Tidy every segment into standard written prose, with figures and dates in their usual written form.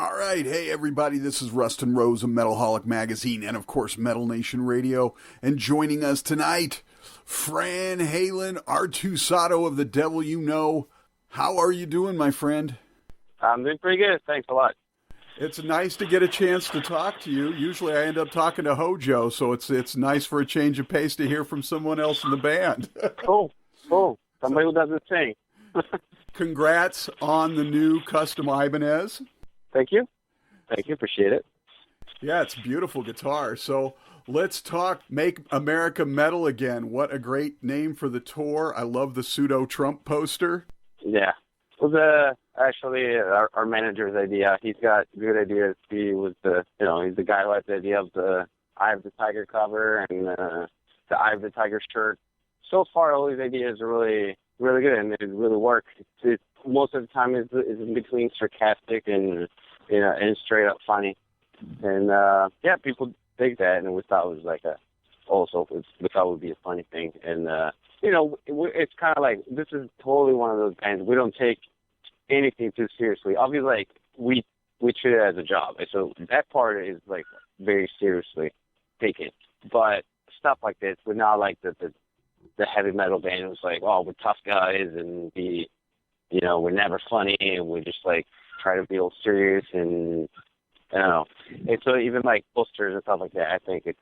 All right, hey everybody, this is Rustin Rose of Metalholic Magazine and of course Metal Nation Radio. And joining us tonight, Fran Halen, Artusato of The Devil You Know. How are you doing, my friend? I'm doing pretty good, thanks a lot. It's nice to get a chance to talk to you. Usually I end up talking to Hojo, so it's nice for a change of pace to hear from someone else in the band. Cool. Somebody who doesn't sing. Congrats on the new custom Ibanez. Thank you, appreciate it. Yeah, it's a beautiful guitar. So let's talk Make America Metal Again. What a great name for the tour. I love the pseudo-Trump poster. Yeah, it was actually our manager's idea. He's got good ideas. He's the guy who had the idea of the Eye of the Tiger cover and the Eye of the Tiger shirt. So far, all these ideas are really, really good, and they really work. Most of the time is in between sarcastic and straight up funny. And people dig that, and we thought it was we thought it would be a funny thing. And it's kind of like, this is totally one of those bands. We don't take anything too seriously. Obviously, we treat it as a job, and so that part is very seriously taken. But stuff like this, we're not like the heavy metal band. It was we're tough guys, and we're never funny, and we just try to be all serious, and I don't know. And so even posters and stuff like that, I think it's,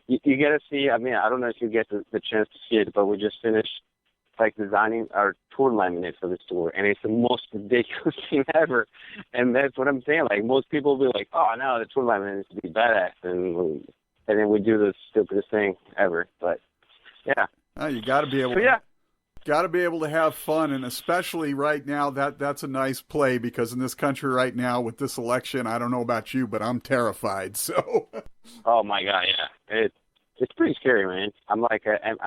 you get to see. I mean, I don't know if you get the chance to see it, but we just finished designing our tour laminate for this tour, and it's the most ridiculous thing ever. And that's what I'm saying. Most people will be like, "Oh no, the tour laminate needs to be badass," and then we do the stupidest thing ever. But yeah, you got to be able. So, got to be able to have fun, and especially right now, that's a nice play, because in this country right now with this election, I don't know about you, but I'm terrified. So. Oh my God, yeah, it's pretty scary, man. I'm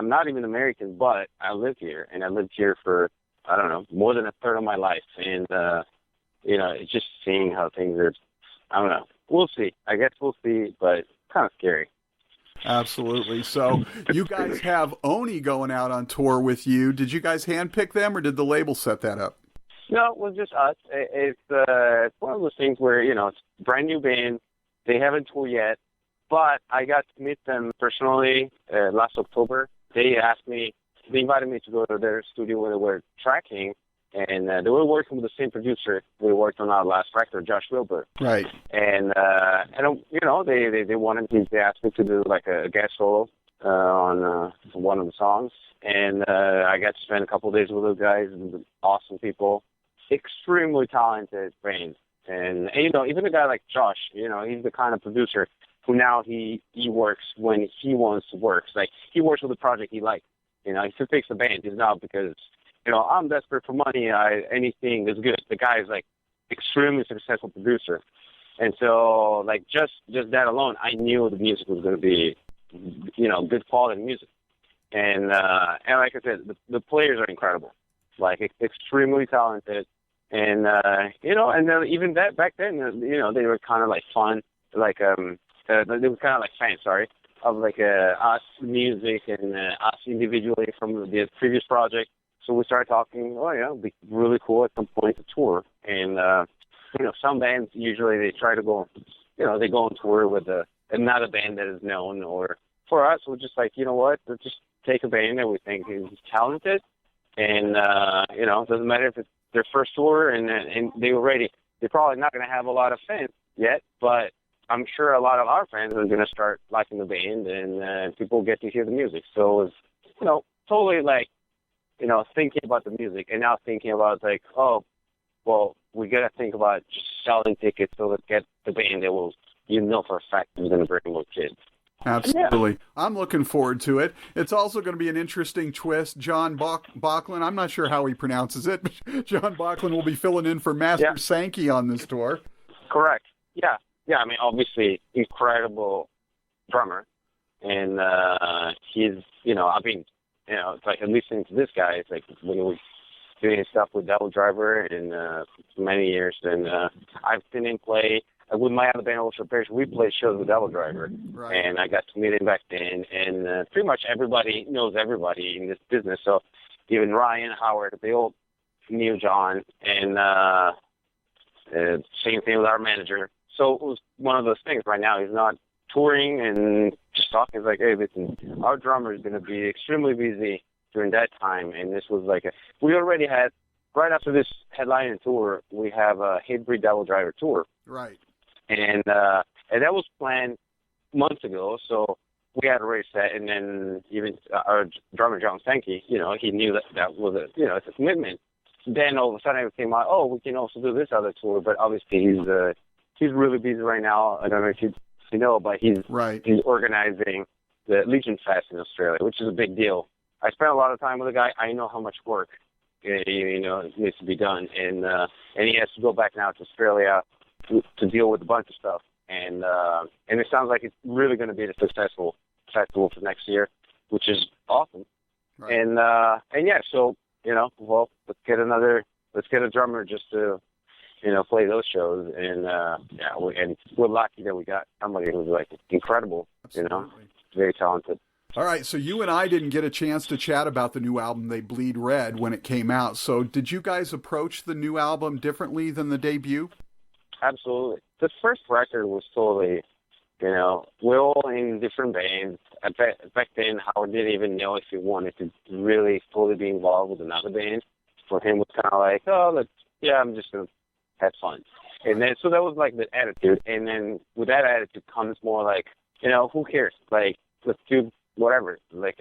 not even American, but I live here, and I lived here for, I don't know, more than a third of my life, and it's just seeing how things are. I don't know. We'll see. I guess we'll see, but kind of scary. Absolutely. So you guys have Oni going out on tour with you. Did you guys handpick them, or did the label set that up? No, it was just us. It's one of those things where, it's a brand new band. They haven't toured yet, but I got to meet them personally last October. They invited me to go to their studio when they were tracking, and they were working with the same producer we worked on our last record, Josh Wilbur. Right. And they wanted me. They asked me to do a guest solo on one of the songs, and I got to spend a couple of days with those guys. Awesome people, extremely talented band, and even a guy like Josh, he's the kind of producer who now he works when he wants to work. He works with the project he likes. If he picks a band, it's not because I'm desperate for money. Anything is good. The guy is extremely successful producer, and so just that alone, I knew the music was going to be, good quality music, and like I said, the players are incredible, extremely talented, and and then even that back then, they were kind of fun, they were kind of fans, of us music and us individually from the previous project. So we started talking, it'd be really cool at some point to tour. And, some bands, usually they try to go, they go on tour with another band that is known. Or for us, we're just let's just take a band that we think is talented. And, it doesn't matter if it's their first tour and they were ready. They're probably not going to have a lot of fans yet, but I'm sure a lot of our fans are going to start liking the band, and people get to hear the music. So it was, totally thinking about the music, and now thinking about we got to think about just selling tickets, so let's get the band that will, for a fact is going to bring more kids. Absolutely. Yeah. I'm looking forward to it. It's also going to be an interesting twist. John Bachlan, I'm not sure how he pronounces it, but John Bachlan will be filling in for Master Sankey on this tour. Correct. Yeah. Yeah, I mean, obviously, incredible drummer, and he's, I've been, listening to this guy, it's when he was doing stuff with Devil Driver and for many years, and I've seen him play with my other band, Ultra Parish. We played shows with Devil Driver, right. And I got to meet him back then, and pretty much everybody knows everybody in this business, so even Ryan, Howard, they all knew John, and Same thing with our manager. So it was one of those things. Right now, he's not touring and just talking. He's like, hey, listen, our drummer is going to be extremely busy during that time. And this was like we already had, right after this headlining tour, we have a Hate Breed Devil Driver tour. Right. And that was planned months ago. So we had already set, and then even our drummer, John Sankey, he knew that was it's a commitment. Then all of a sudden it came out, oh, we can also do this other tour, but obviously he's really busy right now. I don't know if you know, but he's organizing the Legion Fest in Australia, which is a big deal. I spent a lot of time with the guy. I know how much work needs to be done, and he has to go back now to Australia to deal with a bunch of stuff, and it sounds like it's really going to be a successful festival for next year, which is awesome. Right. And yeah, so let's get a drummer just to play those shows, and we're lucky that we got somebody who's like incredible. Absolutely. Very talented. All right, so you and I didn't get a chance to chat about the new album, They Bleed Red, when it came out. So did you guys approach the new album differently than the debut? Absolutely. The first record was totally, we're all in different bands. Back then, Howard didn't even know if he wanted to really fully be involved with another band. For him, it was kind of like, I'm just going to have fun. And then, so that was like the attitude. And then with that attitude comes more like, who cares? Like, let's do whatever. Like,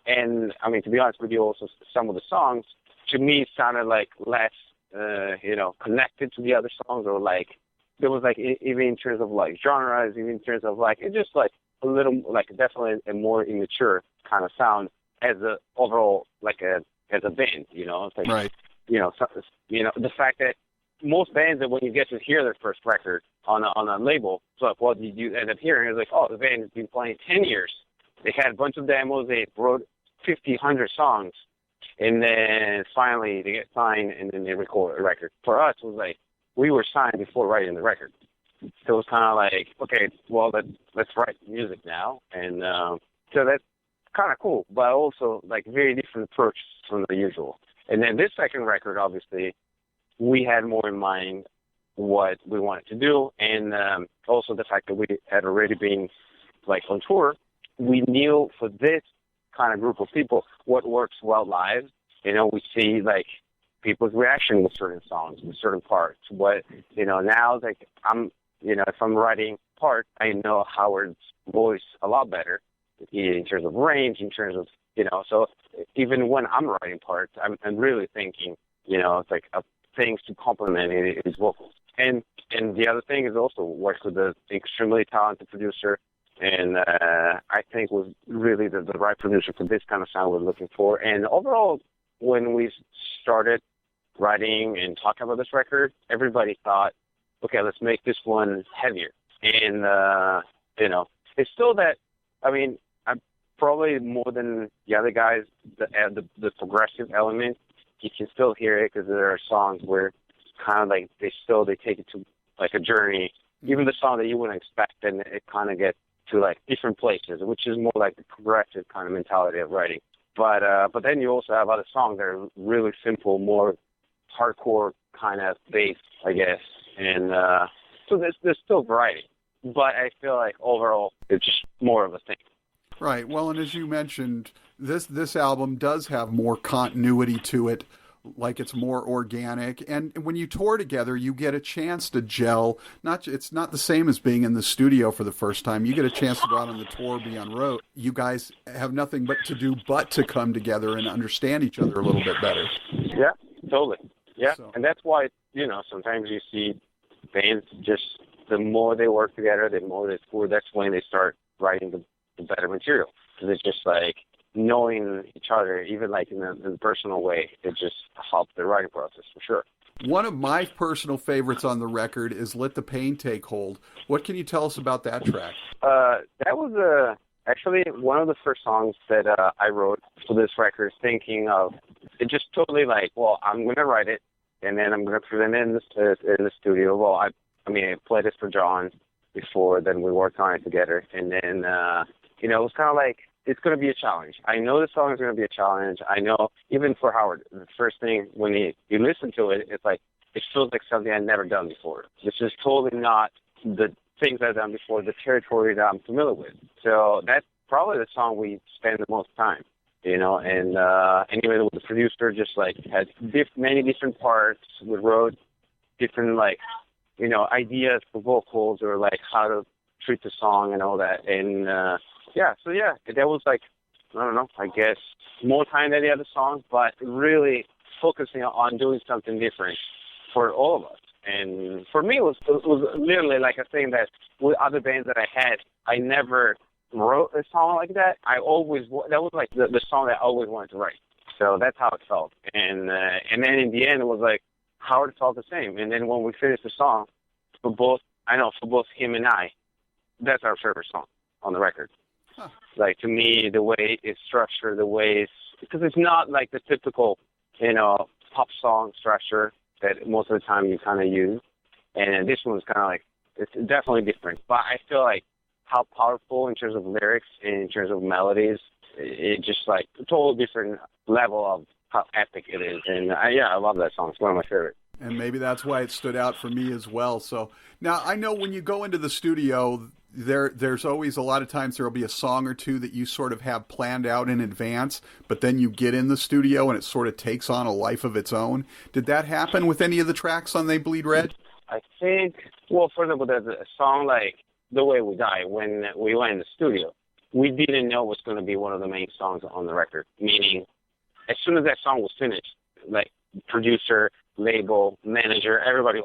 and I mean, to be honest with you, also some of the songs to me sounded like less, connected to the other songs, or like there was like even in terms of like genres, even in terms of like it's just like a little like definitely a more immature kind of sound as a overall like as a band. It's like right. The fact that most bands that when you get to hear their first record on a label, it's like, what did you end up hearing? It's like, oh, the band has been playing 10 years. They had a bunch of demos. They wrote 50, 100 songs. And then finally they get signed and then they record a record. For us, it was like we were signed before writing the record. So it was kind of like, okay, well, let's write music now. And so that's kind of cool, but also like very different approach from the usual. And then this second record, obviously, we had more in mind what we wanted to do. And also the fact that we had already been like on tour, we knew for this kind of group of people what works well live. We see like people's reaction with certain songs, with certain parts. What now, like if I'm writing part, I know Howard's voice a lot better in terms of range, in terms of So even when I'm writing parts, I'm really thinking it's like things to complement his vocals. And the other thing is also works with an extremely talented producer. And I think was really the right producer for this kind of sound we're looking for. And overall, when we started writing and talking about this record, everybody thought, okay, let's make this one heavier. And, it's still that, I mean, I'm probably more than the other guys, the progressive element, you can still hear it because there are songs where kind of like they take it to like a journey. Even the song that you wouldn't expect, and it kind of gets to like different places, which is more like the progressive kind of mentality of writing. But then you also have other songs that are really simple, more hardcore kind of bass, I guess. And so there's still variety. But I feel like overall it's just more of a thing. Right. Well, and as you mentioned, this album does have more continuity to it. Like it's more organic, and when you tour together, you get a chance to gel. It's not the same as being in the studio for the first time. You get a chance to go out on the tour, be on road. You guys have nothing but to come together and understand each other a little bit better. Yeah, totally. Yeah, so. And that's why sometimes you see bands just the more they work together, the more they tour. That's when they start writing the better material, because it's just like knowing each other, even like in a personal way, it just helps the writing process for sure. One of my personal favorites on the record is Let the Pain Take Hold. What can you tell us about that track? That was actually one of the first songs that I wrote for this record, thinking of it just totally like, well, I'm going to write it, and then I'm going to present it in the studio. Well, I played this for John before, then we worked on it together, and then, it was kind of like, it's going to be a challenge. I know the song is going to be a challenge. I know, even for Howard, the first thing when you listen to it, it's like, it feels like something I've never done before. This is totally not the things I've done before, the territory that I'm familiar with. So that's probably the song we spend the most time, you know, and even with the producer, just like had many different parts. We wrote different, like, you know, ideas for vocals or like how to treat the song and all that. And that was like, I don't know, I guess more time than the other songs, but really focusing on doing something different for all of us. And for me, it was literally like a thing that with other bands that I had, I never wrote a song like that. That was like the song that I always wanted to write. So that's how it felt. And then in the end, it was like, Howard felt the same. And then when we finished the song, for both him and I, that's our favorite song on the record. Huh. Like, to me, the way it's structured, because it's not like the typical, you know, pop song structure that most of the time you kind of use. And this one's kind of like, it's definitely different. But I feel like how powerful in terms of lyrics and in terms of melodies, it just like a total different level of how epic it is. And I love that song. It's one of my favorites. And maybe that's why it stood out for me as well. So now I know when you go into the studio, there's always a lot of times there'll be a song or two that you sort of have planned out in advance, but then you get in the studio and it sort of takes on a life of its own. Did that happen with any of the tracks on They Bleed Red? I think, well, for example, there's a song like The Way We Die. When we went in the studio, we didn't know it was going to be one of the main songs on the record, meaning as soon as that song was finished, like producer, label, manager, everybody,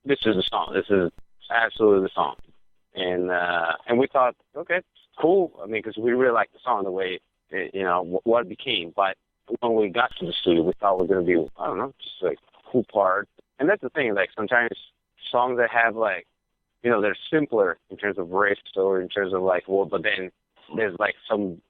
this is the song. This is absolutely the song. And we thought, okay, cool. I mean, because we really liked the song, the way, you know, what it became. But when we got to the studio, we thought we were going to be, I don't know, just like cool part. And that's the thing, like sometimes songs that have like, you know, they're simpler in terms of riffs or in terms of like, but then there's like some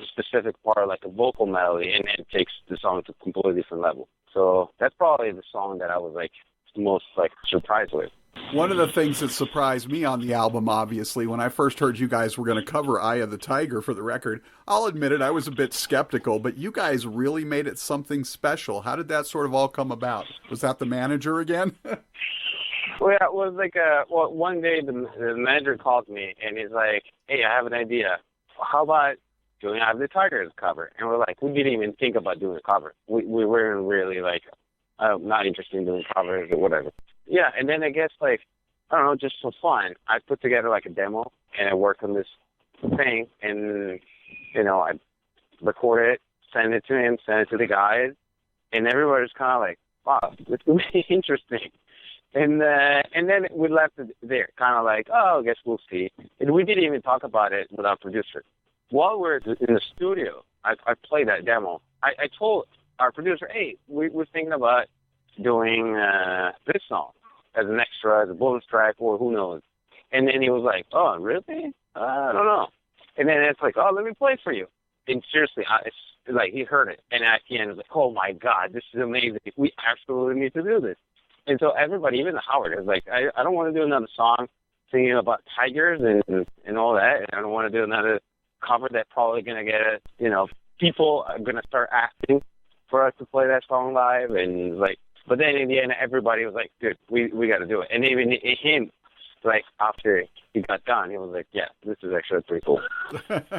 specific part, like a vocal melody, and it takes the song to a completely different level. So that's probably the song that I was like most like surprised with. One of the things that surprised me on the album, obviously, when I first heard you guys were going to cover Eye of the Tiger for the record, I'll admit it, I was a bit skeptical, but you guys really made it something special. How did that sort of all come about? Was that the manager again? Well, yeah, it was like one day the manager called me and he's like, hey, I have an idea. How about doing Eye of the Tiger as a cover? And we're like, we didn't even think about doing a cover. We weren't really like, not interested in doing covers or whatever. Yeah, and then I guess, like, I don't know, just for fun, I put together, like, a demo, and I worked on this thing, and, you know, I recorded it, sent it to him, sent it to the guys, and everybody was kind of like, wow, this could be interesting. And then we left it there, kind of like, oh, I guess we'll see. And we didn't even talk about it with our producer. While we're in the studio, I played that demo. I told our producer, hey, we're thinking about doing this song as an extra, as a bonus track, or who knows. And then he was like, oh, really? I don't know. And then it's like, oh, let me play it for you. And seriously, it's like he heard it. And at the end, it was like, oh, my God, this is amazing. We absolutely need to do this. And so everybody, even Howard, is like, I don't want to do another song singing about tigers and all that. And I don't want to do another cover that's probably going to get, you know, people are going to start asking for us to play that song live. And like, but then in the end, everybody was like, dude, we got to do it. And even him, like, after he got done, he was like, yeah, this is actually pretty cool.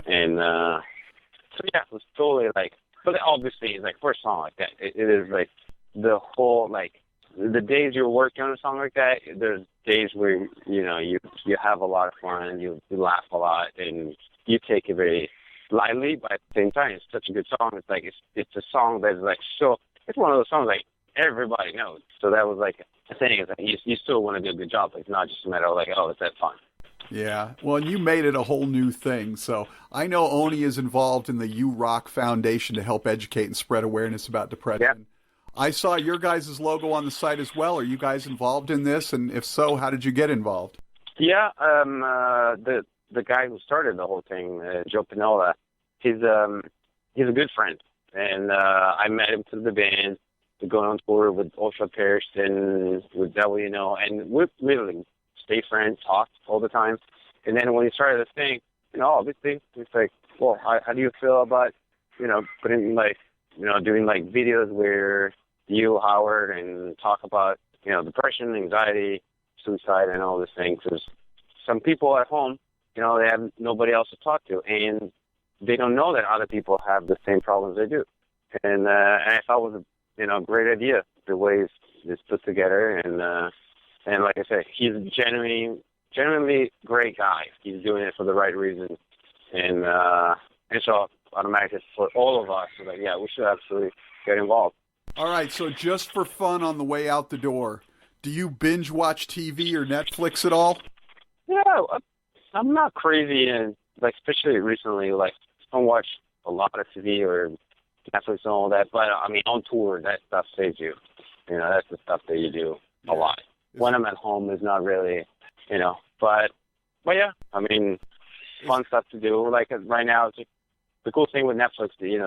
And so, yeah, it was totally like, but obviously, it's like, for a song like that, it is like the whole, like, the days you're working on a song like that, there's days where, you know, you have a lot of fun and you laugh a lot and you take it very lightly, but at the same time, it's such a good song. It's like, it's a song that's like, so, it's one of those songs like everybody knows. So that was like the thing is that you still want to do a good job. It's not just a matter of like, oh, it's that fun. Yeah. Well, and you made it a whole new thing. So I know Oni is involved in the You Rock Foundation to help educate and spread awareness about depression. Yeah. I saw your guys' logo on the site as well. Are you guys involved in this? And if so, how did you get involved? Yeah. The guy who started the whole thing, Joe Pinola, he's a good friend. And I met him through the band. We're going on tour with Ultra Pierce and with W, and we literally stay friends, talk all the time. And then when he started this thing, obviously, it's like, well, how do you feel about, putting like, doing like videos where you, Howard, and talk about depression, anxiety, suicide, and all these things. Because some people at home, they have nobody else to talk to, and they don't know that other people have the same problems they do. And I thought it was a great idea the way it's put together. And like I said, he's a genuinely great guy. He's doing it for the right reason, and so automatically for all of us, so that we should absolutely get involved. All right, so just for fun on the way out the door, do you binge watch TV or Netflix at all? Yeah, I'm not crazy, and especially recently, I don't watch a lot of TV or Netflix and all that. But I mean, on tour, that stuff saves you. That's the stuff that you do a lot. When I'm at home, it's not really, But yeah, I mean, fun stuff to do. Like right now, it's the cool thing with Netflix. They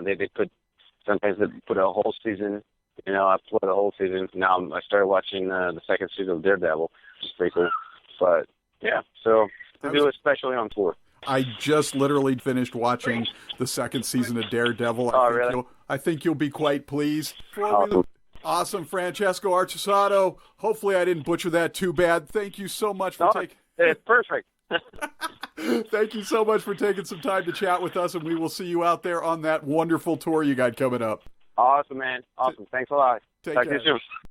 sometimes they put a whole season. I put a whole season. Now I started watching the second season of Daredevil, which is pretty cool. But yeah, so to do it especially on tour. I just literally finished watching the second season of Daredevil. Really? I think you'll be quite pleased. Awesome. Francesco Artusato. Hopefully I didn't butcher that too bad. Thank you so much for taking... It's perfect. Thank you so much for taking some time to chat with us, and we will see you out there on that wonderful tour you got coming up. Awesome, man. Awesome. Thanks a lot. Take Talk care. to you soon.